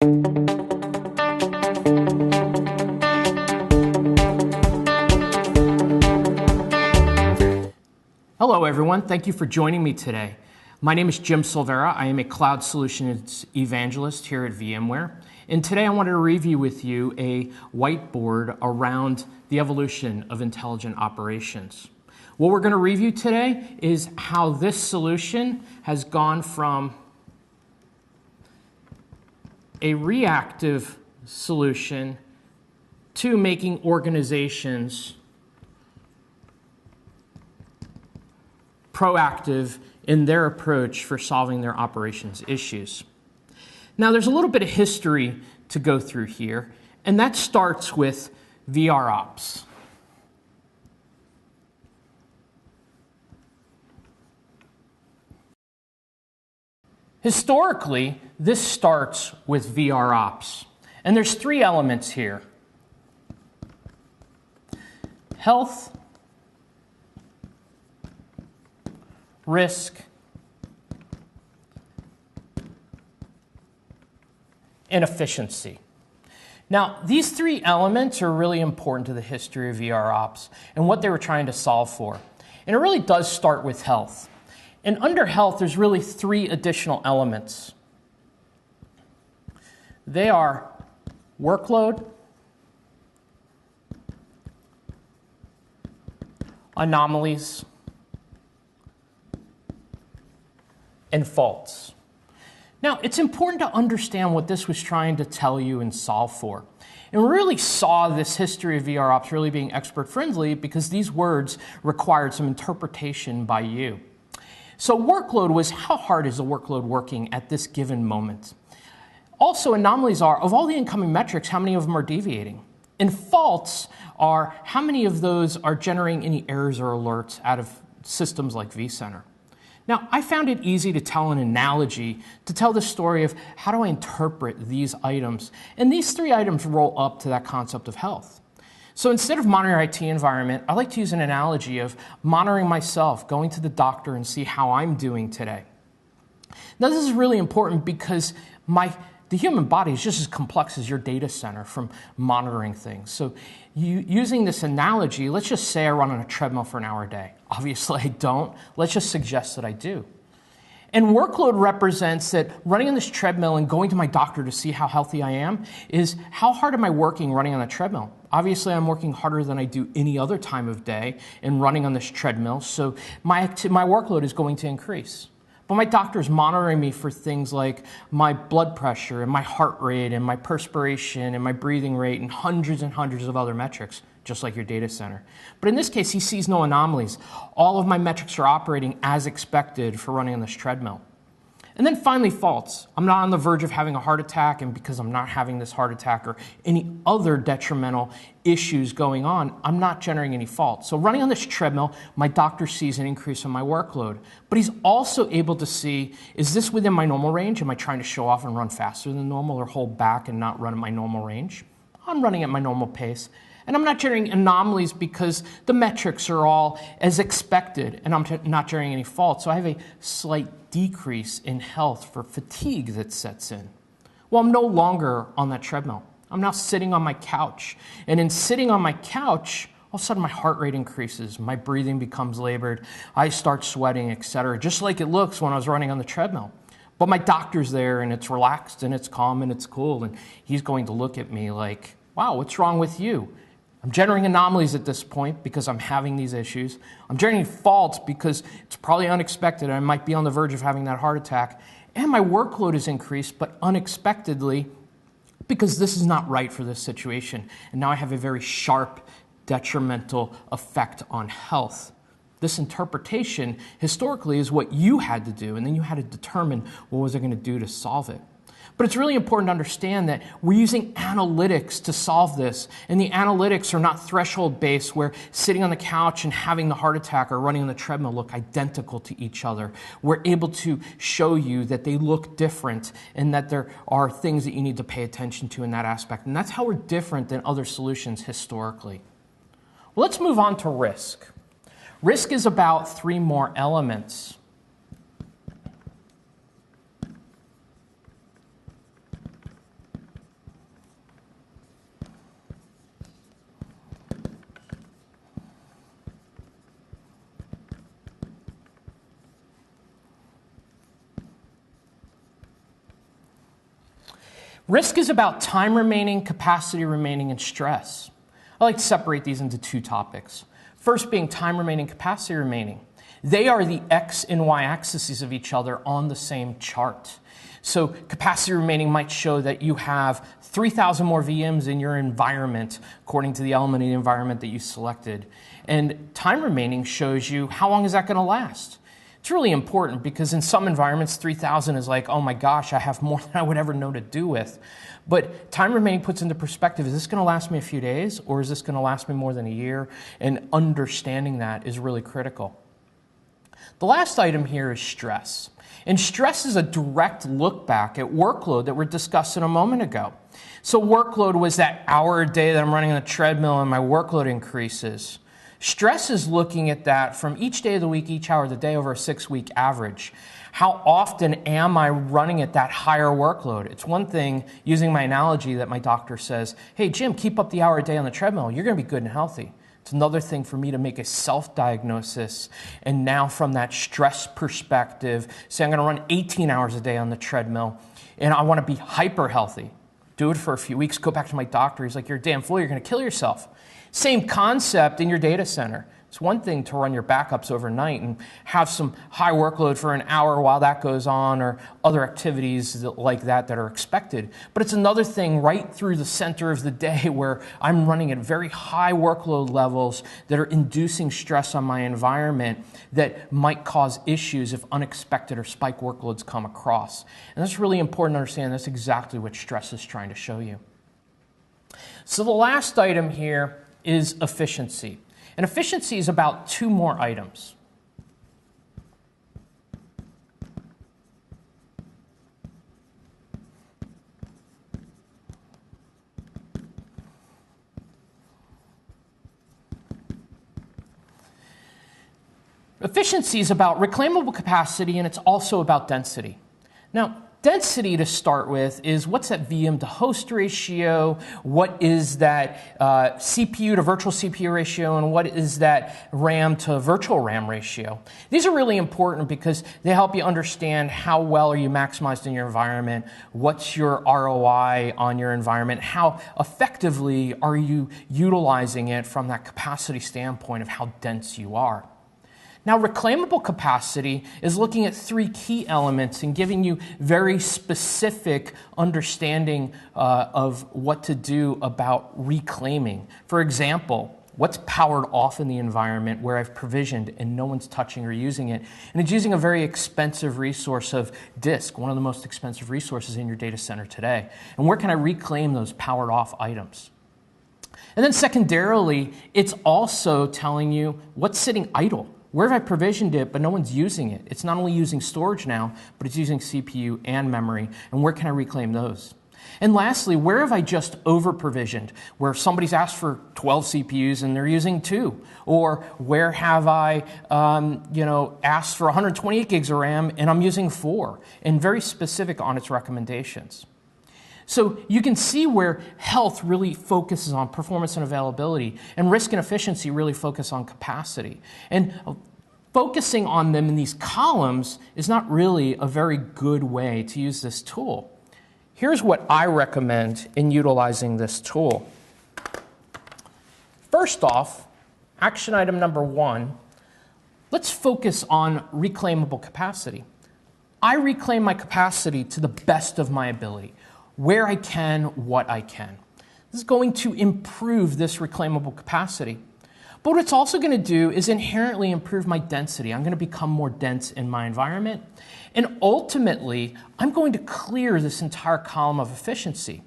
Hello everyone, thank you for joining me today. My name is Jim Silvera. I am a cloud solutions evangelist here at VMware. And today I wanted to review with you a whiteboard around the evolution of intelligent operations. What we're going to review today is how this solution has gone from a reactive solution to making organizations proactive in their approach for solving their operations issues. Now, there's a little bit of history to go through here, and that starts with VROps. Historically, this starts with VROps, and there's three elements here: health, risk, and efficiency. Now, these three elements are really important to the history of VROps and what they were trying to solve for. And it really does start with health. And under health, there's really three additional elements. They are workload, anomalies, and faults. Now, it's important to understand what this was trying to tell you and solve for. And we really saw this history of VROps really being expert-friendly because these words required some interpretation by you. So workload was, how hard is the workload working at this given moment? Also, anomalies are, of all the incoming metrics, how many of them are deviating? And faults are, how many of those are generating any errors or alerts out of systems like vCenter? Now, I found it easy to tell an analogy to tell the story of how do I interpret these items. And these three items roll up to that concept of health. So instead of monitoring IT environment, I like to use an analogy of monitoring myself, going to the doctor and see how I'm doing today. Now, this is really important because the human body is just as complex as your data center from monitoring things. So using this analogy, let's just say I run on a treadmill for an hour a day. Obviously, I don't. Let's just suggest that I do. And workload represents that running on this treadmill and going to my doctor to see how healthy I am is how hard am I working running on a treadmill? Obviously, I'm working harder than I do any other time of day in running on this treadmill, so my workload is going to increase. But my doctor is monitoring me for things like my blood pressure and my heart rate and my perspiration and my breathing rate and hundreds of other metrics, just like your data center. But in this case, he sees no anomalies. All of my metrics are operating as expected for running on this treadmill. And then finally, faults. I'm not on the verge of having a heart attack, and because I'm not having this heart attack or any other detrimental issues going on, I'm not generating any faults. So running on this treadmill, my doctor sees an increase in my workload. But he's also able to see, is this within my normal range? Am I trying to show off and run faster than normal or hold back and not run at my normal range? I'm running at my normal pace. And I'm not generating anomalies because the metrics are all as expected, and I'm not generating any faults. So I have a slight decrease in health for fatigue that sets in. Well, I'm no longer on that treadmill. I'm now sitting on my couch. And in sitting on my couch, all of a sudden my heart rate increases, my breathing becomes labored, I start sweating, etc., just like it looks when I was running on the treadmill. But my doctor's there, and it's relaxed, and it's calm, and it's cool, and he's going to look at me like, wow, what's wrong with you? I'm generating anomalies at this point because I'm having these issues. I'm generating faults because it's probably unexpected. I might be on the verge of having that heart attack. And my workload is increased, but unexpectedly, because this is not right for this situation. And now I have a very sharp, detrimental effect on health. This interpretation, historically, is what you had to do, and then you had to determine what was I going to do to solve it. But it's really important to understand that we're using analytics to solve this. And the analytics are not threshold-based, where sitting on the couch and having the heart attack or running on the treadmill look identical to each other. We're able to show you that they look different and that there are things that you need to pay attention to in that aspect. And that's how we're different than other solutions historically. Well, let's move on to risk. Risk is about three more elements. Risk is about time remaining, capacity remaining, and stress. I like to separate these into two topics. First being time remaining, capacity remaining. They are the X and Y axes of each other on the same chart. So capacity remaining might show that you have 3,000 more VMs in your environment according to the element of the environment that you selected. And time remaining shows you how long is that going to last. It's really important because in some environments, 3,000 is like, oh my gosh, I have more than I would ever know to do with. But time remaining puts into perspective, is this going to last me a few days or is this going to last me more than a year? And understanding that is really critical. The last item here is stress. And stress is a direct look back at workload that we're discussing a moment ago. So workload was that hour a day that I'm running on the treadmill and my workload increases. Stress is looking at that from each day of the week, each hour of the day over a 6-week average. How often am I running at that higher workload? It's one thing, using my analogy, that my doctor says, hey, Jim, keep up the hour a day on the treadmill. You're going to be good and healthy. It's another thing for me to make a self-diagnosis and now from that stress perspective, say I'm going to run 18 hours a day on the treadmill and I want to be hyper healthy. Do it for a few weeks, go back to my doctor. He's like, you're a damn fool, you're going to kill yourself. Same concept in your data center. It's one thing to run your backups overnight and have some high workload for an hour while that goes on or other activities like that are expected. But it's another thing right through the center of the day where I'm running at very high workload levels that are inducing stress on my environment that might cause issues if unexpected or spike workloads come across. And that's really important to understand. That's exactly what stress is trying to show you. So the last item here is efficiency. And efficiency is about two more items. Efficiency is about reclaimable capacity, and it's also about density. Now, density to start with is what's that VM to host ratio, what is that CPU to virtual CPU ratio, and what is that RAM to virtual RAM ratio. These are really important because they help you understand how well are you maximized in your environment, what's your ROI on your environment, how effectively are you utilizing it from that capacity standpoint of how dense you are. Now, reclaimable capacity is looking at three key elements and giving you very specific understanding of what to do about reclaiming. For example, what's powered off in the environment where I've provisioned and no one's touching or using it. And it's using a very expensive resource of disk, one of the most expensive resources in your data center today. And where can I reclaim those powered off items? And then secondarily, it's also telling you what's sitting idle. Where have I provisioned it, but no one's using it? It's not only using storage now, but it's using CPU and memory. And where can I reclaim those? And lastly, where have I just over-provisioned, where somebody's asked for 12 CPUs and they're using 2? Or where have I asked for 128 gigs of RAM and I'm using 4? And very specific on its recommendations. So you can see where health really focuses on performance and availability, and risk and efficiency really focus on capacity. And focusing on them in these columns is not really a very good way to use this tool. Here's what I recommend in utilizing this tool. First off, action item number 1, let's focus on reclaimable capacity. I reclaim my capacity to the best of my ability. Where I can, what I can. This is going to improve this reclaimable capacity. But what it's also going to do is inherently improve my density. I'm going to become more dense in my environment. And ultimately, I'm going to clear this entire column of efficiency.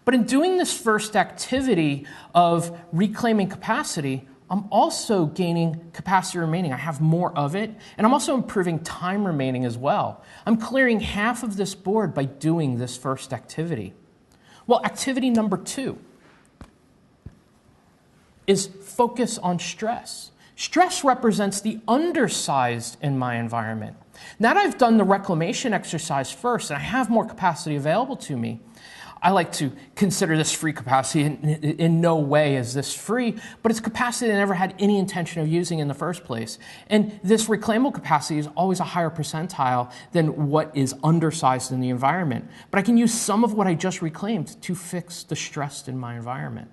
But in doing this first activity of reclaiming capacity, I'm also gaining capacity remaining. I have more of it, and I'm also improving time remaining as well. I'm clearing half of this board by doing this first activity. Well, activity number 2 is focus on stress. Stress represents the undersized in my environment. Now that I've done the reclamation exercise first and I have more capacity available to me, I like to consider this free capacity. In no way is this free, but it's capacity I never had any intention of using in the first place. And this reclaimable capacity is always a higher percentile than what is undersized in the environment. But I can use some of what I just reclaimed to fix the stress in my environment.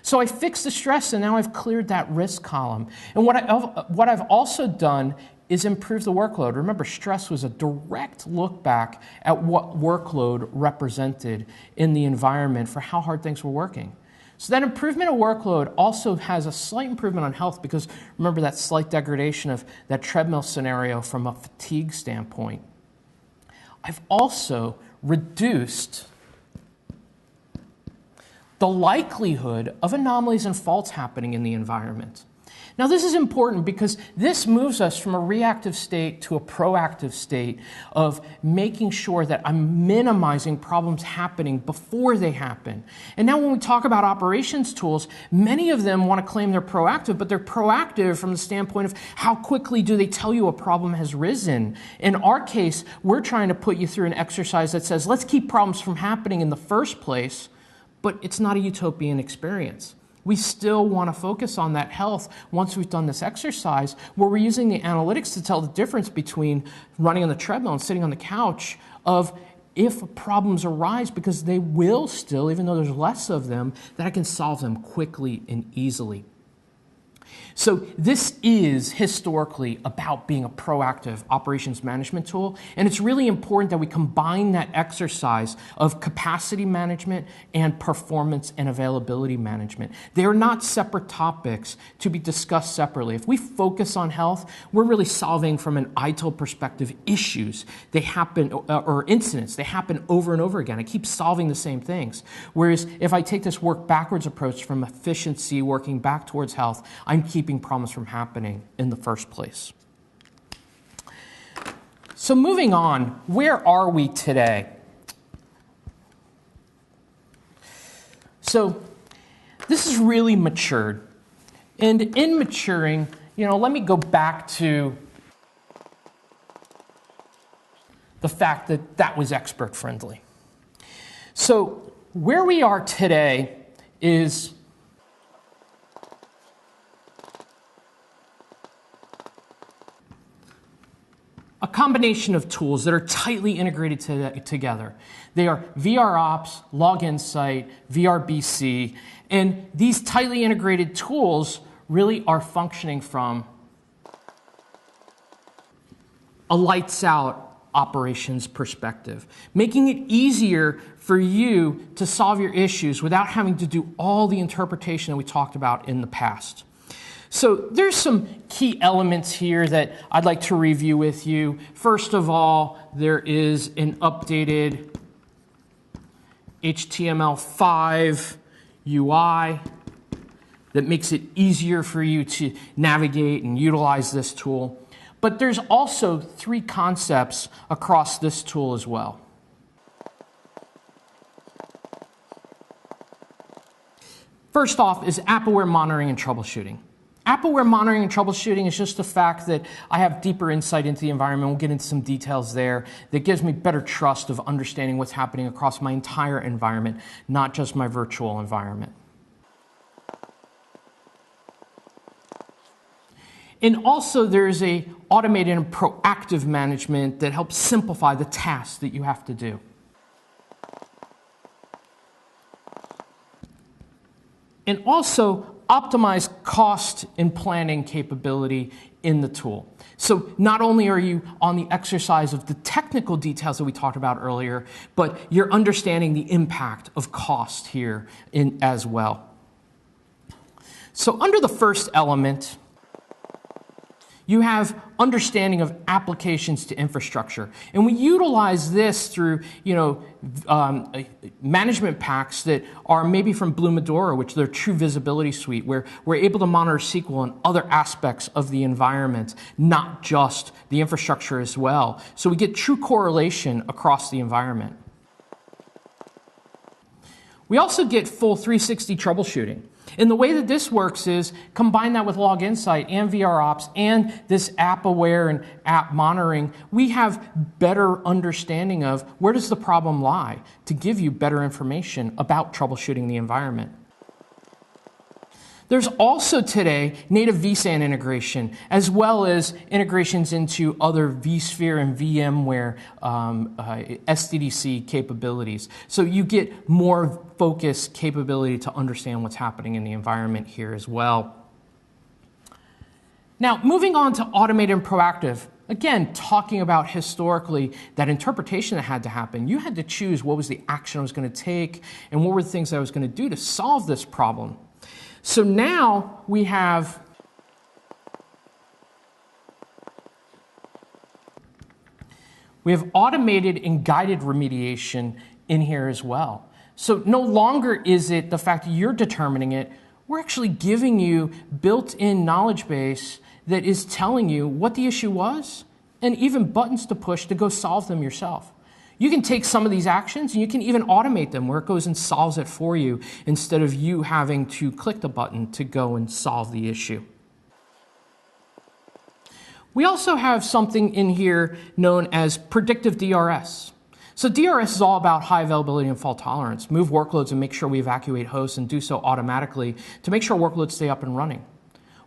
So I fixed the stress, and now I've cleared that risk column. And what I've also done is improve the workload. Remember, stress was a direct look back at what workload represented in the environment for how hard things were working. So that improvement of workload also has a slight improvement on health, because remember that slight degradation of that treadmill scenario from a fatigue standpoint. I've also reduced the likelihood of anomalies and faults happening in the environment. Now, this is important because this moves us from a reactive state to a proactive state of making sure that I'm minimizing problems happening before they happen. And now when we talk about operations tools, many of them want to claim they're proactive, but they're proactive from the standpoint of how quickly do they tell you a problem has risen. In our case, we're trying to put you through an exercise that says, let's keep problems from happening in the first place, but it's not a utopian experience. We still want to focus on that health once we've done this exercise, where we're using the analytics to tell the difference between running on the treadmill and sitting on the couch of if problems arise, because they will still, even though there's less of them, that I can solve them quickly and easily. So this is historically about being a proactive operations management tool, and it's really important that we combine that exercise of capacity management and performance and availability management. They are not separate topics to be discussed separately. If we focus on health, we're really solving from an ITIL perspective issues. They happen, or incidents, they happen over and over again. I keep solving the same things. Whereas if I take this work backwards approach from efficiency, working back towards health, I'm keeping problems from happening in the first place. So moving on, where are we today? So this has really matured. And in maturing, let me go back to the fact that that was expert friendly. So where we are today is a combination of tools that are tightly integrated together. They are VROps, Log Insight, VRBC, and these tightly integrated tools really are functioning from a lights out operations perspective, making it easier for you to solve your issues without having to do all the interpretation that we talked about in the past. So there's some key elements here that I'd like to review with you. First of all, there is an updated HTML5 UI that makes it easier for you to navigate and utilize this tool. But there's also 3 concepts across this tool as well. First off is app-aware monitoring and troubleshooting. App-aware monitoring and troubleshooting is just the fact that I have deeper insight into the environment. We'll get into some details there that gives me better trust of understanding what's happening across my entire environment, not just my virtual environment. And also there's a automated and proactive management that helps simplify the tasks that you have to do. And also optimize cost and planning capability in the tool. So not only are you on the exercise of the technical details that we talked about earlier, but you're understanding the impact of cost here as well. So under the first element, you have understanding of applications to infrastructure. And we utilize this through, management packs that are maybe from Blue Medora, which are True Visibility Suite, where we're able to monitor SQL and other aspects of the environment, not just the infrastructure as well. So we get true correlation across the environment. We also get full 360 troubleshooting. And the way that this works is combine that with Log Insight and VROps and this app aware and app monitoring, we have better understanding of where does the problem lie to give you better information about troubleshooting the environment. There's also today native vSAN integration, as well as integrations into other vSphere and VMware SDDC capabilities. So you get more focused capability to understand what's happening in the environment here as well. Now, moving on to automated and proactive. Again, talking about historically that interpretation that had to happen. You had to choose what was the action I was going to take and what were the things I was going to do to solve this problem. So now we have automated and guided remediation in here as well. So no longer is it the fact that you're determining it, we're actually giving you built-in knowledge base that is telling you what the issue was and even buttons to push to go solve them yourself. You can take some of these actions and you can even automate them where it goes and solves it for you instead of you having to click the button to go and solve the issue. We also have something in here known as predictive DRS. So DRS is all about high availability and fault tolerance. Move workloads and make sure we evacuate hosts and do so automatically to make sure workloads stay up and running.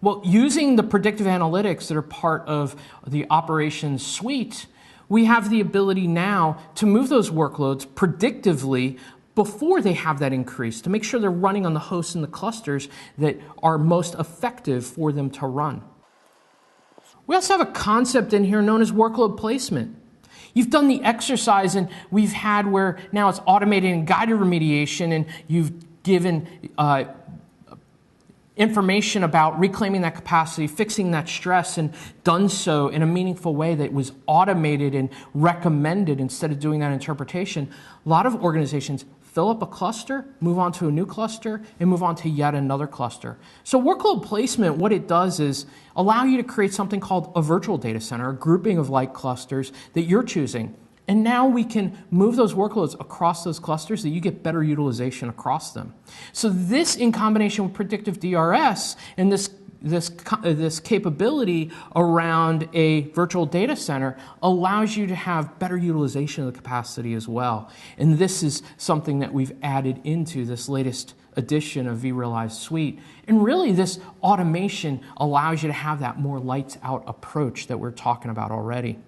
Well, using the predictive analytics that are part of the operations suite, we have the ability now to move those workloads predictively before they have that increase to make sure they're running on the hosts and the clusters that are most effective for them to run. We also have a concept in here known as workload placement. You've done the exercise and we've had where now it's automated and guided remediation and you've given information about reclaiming that capacity, fixing that stress, and done so in a meaningful way that was automated and recommended instead of doing that interpretation. A lot of organizations fill up a cluster, move on to a new cluster, and move on to yet another cluster. So workload placement, what it does is allow you to create something called a virtual data center, a grouping of like clusters that you're choosing. And now we can move those workloads across those clusters that you get better utilization across them. So this, in combination with predictive DRS and this capability around a virtual data center allows you to have better utilization of the capacity as well. And this is something that we've added into this latest edition of vRealize Suite. And really this automation allows you to have that more lights out approach that we're talking about already.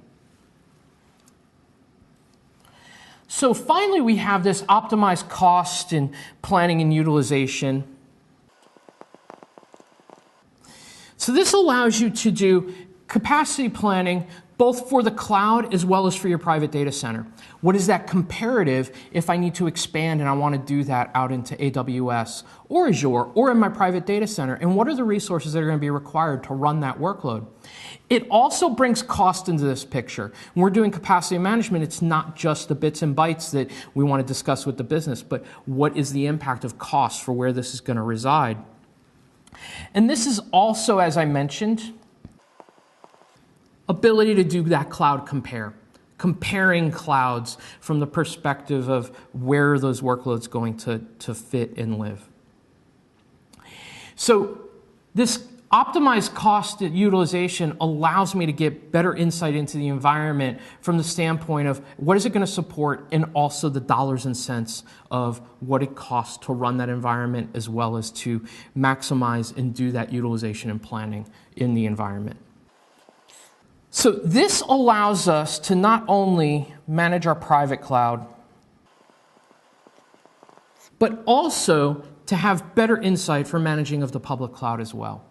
So finally, we have this optimized cost and planning and utilization. So this allows you to do capacity planning both for the cloud as well as for your private data center. What is that comparative if I need to expand and I want to do that out into AWS or Azure or in my private data center? And what are the resources that are going to be required to run that workload? It also brings cost into this picture. When we're doing capacity management, it's not just the bits and bytes that we want to discuss with the business, but what is the impact of cost for where this is going to reside? And this is also, as I mentioned, ability to do that cloud comparing clouds from the perspective of where are those workloads going to fit and live. So this optimized cost utilization allows me to get better insight into the environment from the standpoint of what is it going to support and also the dollars and cents of what it costs to run that environment as well as to maximize and do that utilization and planning in the environment. So this allows us to not only manage our private cloud, but also to have better insight for managing of the public cloud as well.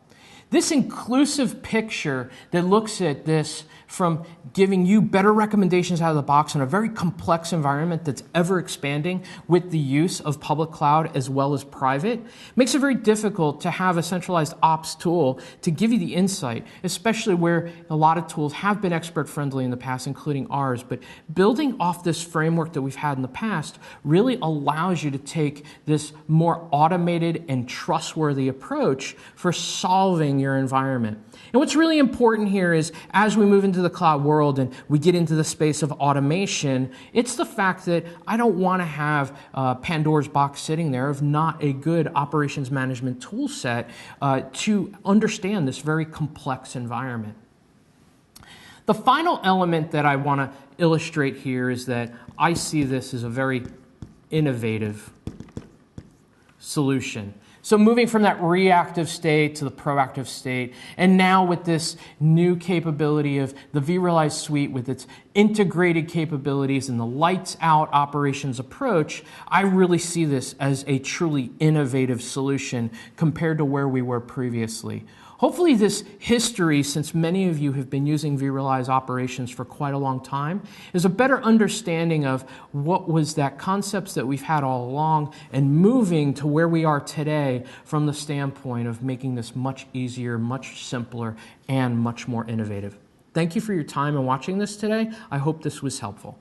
This inclusive picture that looks at this from giving you better recommendations out of the box in a very complex environment that's ever expanding with the use of public cloud as well as private makes it very difficult to have a centralized ops tool to give you the insight, especially where a lot of tools have been expert friendly in the past, including ours. But building off this framework that we've had in the past really allows you to take this more automated and trustworthy approach for solving your environment. And what's really important here is as we move into the cloud world and we get into the space of automation, it's the fact that I don't want to have Pandora's box sitting there of not a good operations management tool set to understand this very complex environment. The final element that I want to illustrate here is that I see this as a very innovative solution. So moving from that reactive state to the proactive state, and now with this new capability of the vRealize suite with its integrated capabilities and the lights out operations approach, I really see this as a truly innovative solution compared to where we were previously. Hopefully this history, since many of you have been using vRealize operations for quite a long time, is a better understanding of what was that concepts that we've had all along and moving to where we are today from the standpoint of making this much easier, much simpler, and much more innovative. Thank you for your time in watching this today. I hope this was helpful.